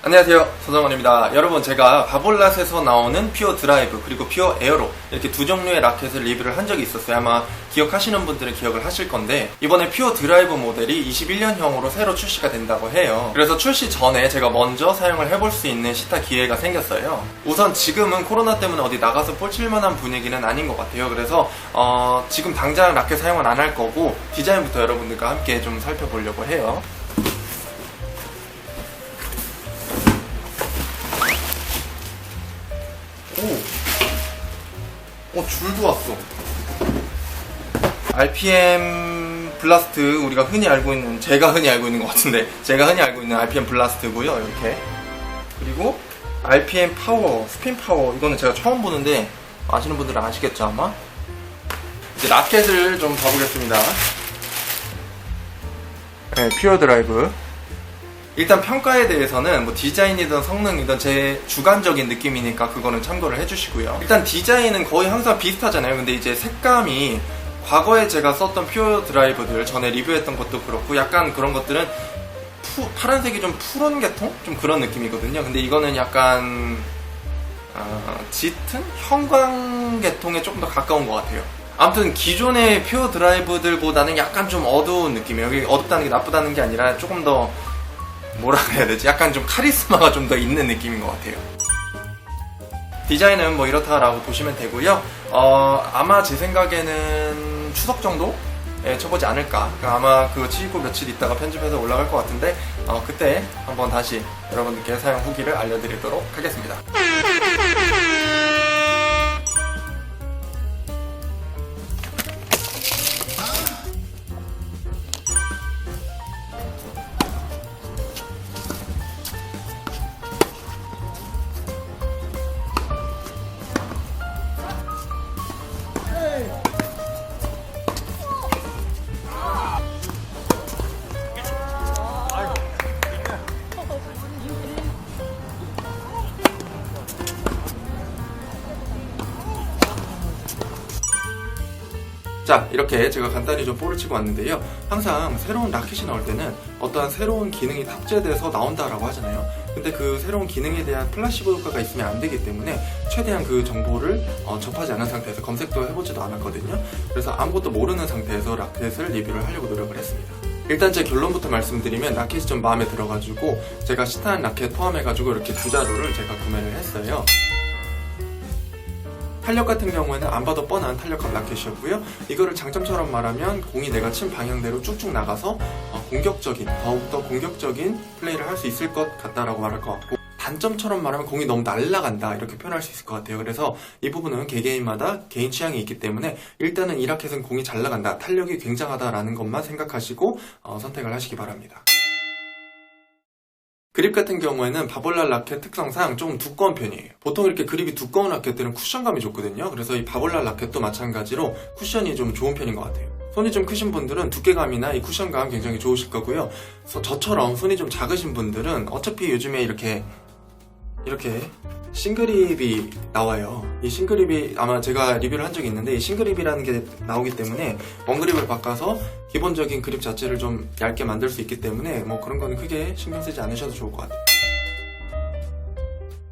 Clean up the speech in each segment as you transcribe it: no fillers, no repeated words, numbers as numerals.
안녕하세요, 서정원입니다. 여러분, 제가 바볼랏에서 나오는 퓨어 드라이브 그리고 퓨어 에어로 이렇게 두 종류의 라켓을 리뷰를 한 적이 있었어요. 아마 기억하시는 분들은 기억을 하실 건데, 이번에 퓨어 드라이브 모델이 21년형으로 새로 출시가 된다고 해요. 그래서 출시 전에 제가 먼저 사용을 해볼 수 있는 시타 기회가 생겼어요. 우선 지금은 코로나 때문에 어디 나가서 꽂힐만한 분위기는 아닌 것 같아요. 그래서 지금 당장 라켓 사용은 안 할 거고 디자인부터 여러분들과 함께 좀 살펴보려고 해요. 줄도 왔어. RPM 블라스트, 우리가 흔히 알고 있는, 제가 흔히 알고 있는 것 같은데, 제가 흔히 알고 있는 RPM 블라스트고요, 이렇게. 그리고 RPM 파워, 스핀 파워, 이거는 제가 처음 보는데 아시는 분들은 아시겠죠, 아마? 이제 라켓을 좀 봐보겠습니다. 네, 퓨어 드라이브. 일단 평가에 대해서는 뭐 디자인이든 성능이든 제 주관적인 느낌이니까 그거는 참고를 해주시고요. 일단 디자인은 거의 항상 비슷하잖아요. 근데 이제 색감이 과거에 제가 썼던 퓨어 드라이브들, 전에 리뷰했던 것도 그렇고 약간 그런 것들은 파란색이 좀 푸른 계통? 좀 그런 느낌이거든요. 근데 이거는 약간 짙은? 형광 계통에 조금 더 가까운 것 같아요. 아무튼 기존의 퓨어 드라이브들보다는 약간 좀 어두운 느낌이에요. 여기 어둡다는 게 나쁘다는 게 아니라 조금 더 뭐라 그래야 되지? 약간 좀 카리스마가 좀 더 있는 느낌인 것 같아요. 디자인은 뭐 이렇다라고 보시면 되고요. 아마 제 생각에는 추석 정도에 쳐보지 않을까. 그러니까 아마 그거 치고 며칠 있다가 편집해서 올라갈 것 같은데 그때 한번 다시 여러분들께 사용 후기를 알려드리도록 하겠습니다. 자, 이렇게 제가 간단히 좀 볼을 치고 왔는데요. 항상 새로운 라켓이 나올 때는 어떠한 새로운 기능이 탑재돼서 나온다라고 하잖아요. 근데 그 새로운 기능에 대한 플라시보 효과가 있으면 안 되기 때문에 최대한 그 정보를 접하지 않은 상태에서 검색도 해보지도 않았거든요. 그래서 아무것도 모르는 상태에서 라켓을 리뷰를 하려고 노력을 했습니다. 일단 제 결론부터 말씀드리면 라켓이 좀 마음에 들어가지고 제가 시타한 라켓 포함해가지고 이렇게 두 자루를 제가 구매를 했어요. 탄력 같은 경우에는 안 봐도 뻔한 탄력감 라켓이었고요. 이거를 장점처럼 말하면 공이 내가 친 방향대로 쭉쭉 나가서 더욱더 공격적인 플레이를 할 수 있을 것 같다라고 말할 것 같고, 단점처럼 말하면 공이 너무 날아간다 이렇게 표현할 수 있을 것 같아요. 그래서 이 부분은 개개인마다 개인 취향이 있기 때문에 일단은 이 라켓은 공이 잘 나간다, 탄력이 굉장하다라는 것만 생각하시고 선택을 하시기 바랍니다. 그립 같은 경우에는 바볼랏 라켓 특성상 좀 두꺼운 편이에요. 보통 이렇게 그립이 두꺼운 라켓들은 쿠션감이 좋거든요. 그래서 이 바볼랏 라켓도 마찬가지로 쿠션이 좀 좋은 편인 것 같아요. 손이 좀 크신 분들은 두께감이나 이 쿠션감 굉장히 좋으실 거고요. 저처럼 손이 좀 작으신 분들은 어차피 요즘에 이렇게 싱그립이 나와요. 이 싱그립이 아마 제가 리뷰를 한 적이 있는데, 이 싱그립이라는 게 나오기 때문에 원그립을 바꿔서 기본적인 그립 자체를 좀 얇게 만들 수 있기 때문에 뭐 그런 거는 크게 신경 쓰지 않으셔도 좋을 것 같아요.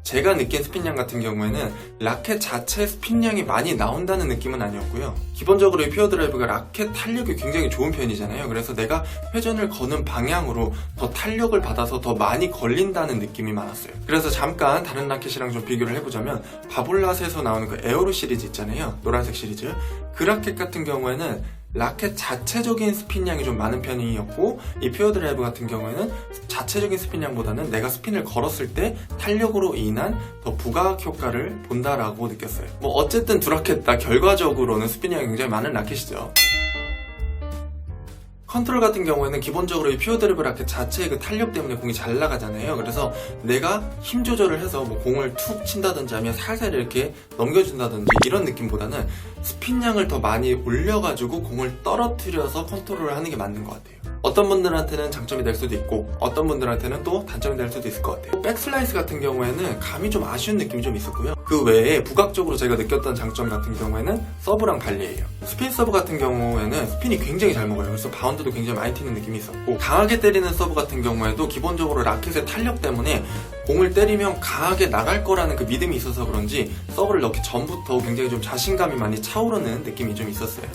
제가 느낀 스핀량 같은 경우에는 라켓 자체 스핀량이 많이 나온다는 느낌은 아니었고요. 기본적으로 이 퓨어 드라이브가 라켓 탄력이 굉장히 좋은 편이잖아요. 그래서 내가 회전을 거는 방향으로 더 탄력을 받아서 더 많이 걸린다는 느낌이 많았어요. 그래서 잠깐 다른 라켓이랑 좀 비교를 해보자면 바볼랏에서 나오는 그 에어로 시리즈 있잖아요. 노란색 시리즈. 그 라켓 같은 경우에는 라켓 자체적인 스핀량이 좀 많은 편이었고, 이 퓨어 드라이브 같은 경우에는 자체적인 스핀량보다는 내가 스핀을 걸었을 때 탄력으로 인한 더 부각 효과를 본다라고 느꼈어요. 뭐 어쨌든 두 라켓 다 결과적으로는 스핀량이 굉장히 많은 라켓이죠. 컨트롤 같은 경우에는 기본적으로 이 퓨어 드라이브 라켓 자체의 그 탄력 때문에 공이 잘 나가잖아요. 그래서 내가 힘 조절을 해서 뭐 공을 툭 친다든지 아니면 살살 이렇게 넘겨준다든지 이런 느낌보다는 스핀량을 더 많이 올려가지고 공을 떨어뜨려서 컨트롤을 하는 게 맞는 것 같아요. 어떤 분들한테는 장점이 될 수도 있고 어떤 분들한테는 또 단점이 될 수도 있을 것 같아요. 백슬라이스 같은 경우에는 감이 좀 아쉬운 느낌이 좀 있었고요. 그 외에 부각적으로 제가 느꼈던 장점 같은 경우에는 서브랑 발리예요. 스핀 서브 같은 경우에는 스핀이 굉장히 잘 먹어요. 그래서 바운드도 굉장히 많이 튀는 느낌이 있었고, 강하게 때리는 서브 같은 경우에도 기본적으로 라켓의 탄력 때문에 공을 때리면 강하게 나갈 거라는 그 믿음이 있어서 그런지 서브를 넣기 전부터 굉장히 좀 자신감이 많이 차오르는 느낌이 좀 있었어요.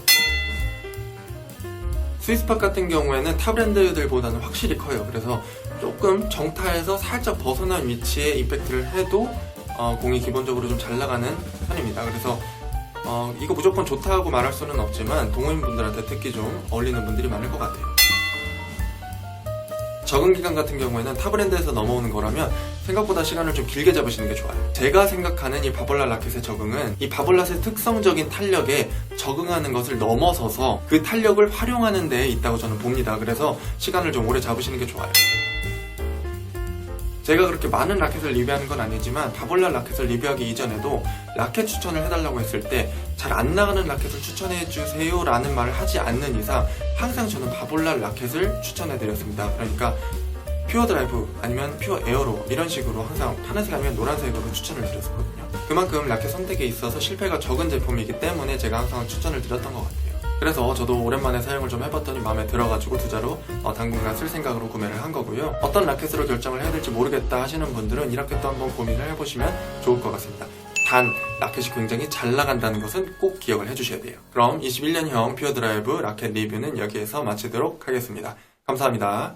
스위스팟 같은 경우에는 타 브랜드들보다는 확실히 커요. 그래서 조금 정타에서 살짝 벗어난 위치에 임팩트를 해도 공이 기본적으로 좀 잘 나가는 편입니다. 그래서 이거 무조건 좋다고 말할 수는 없지만 동호인분들한테 특히 좀 어울리는 분들이 많을 것 같아요. 적응 기간 같은 경우에는 타 브랜드에서 넘어오는 거라면 생각보다 시간을 좀 길게 잡으시는 게 좋아요. 제가 생각하는 이 바볼랏 라켓의 적응은 이 바볼랏의 특성적인 탄력에 적응하는 것을 넘어서서 그 탄력을 활용하는 데에 있다고 저는 봅니다. 그래서 시간을 좀 오래 잡으시는 게 좋아요. 제가 그렇게 많은 라켓을 리뷰하는 건 아니지만 바볼랏 라켓을 리뷰하기 이전에도 라켓 추천을 해달라고 했을 때 잘 안 나가는 라켓을 추천해주세요 라는 말을 하지 않는 이상 항상 저는 바볼랏 라켓을 추천해드렸습니다. 그러니까 퓨어 드라이브 아니면 퓨어 에어로 이런 식으로 항상 파란색 아니면 노란색으로 추천을 드렸었거든요. 그만큼 라켓 선택에 있어서 실패가 적은 제품이기 때문에 제가 항상 추천을 드렸던 것 같아요. 그래서 저도 오랜만에 사용을 좀 해봤더니 마음에 들어가지고 투자로 당분간 쓸 생각으로 구매를 한 거고요. 어떤 라켓으로 결정을 해야 될지 모르겠다 하시는 분들은 이 라켓도 한번 고민을 해보시면 좋을 것 같습니다. 단 라켓이 굉장히 잘 나간다는 것은 꼭 기억을 해주셔야 돼요. 그럼 21년형 퓨어 드라이브 라켓 리뷰는 여기에서 마치도록 하겠습니다. 감사합니다.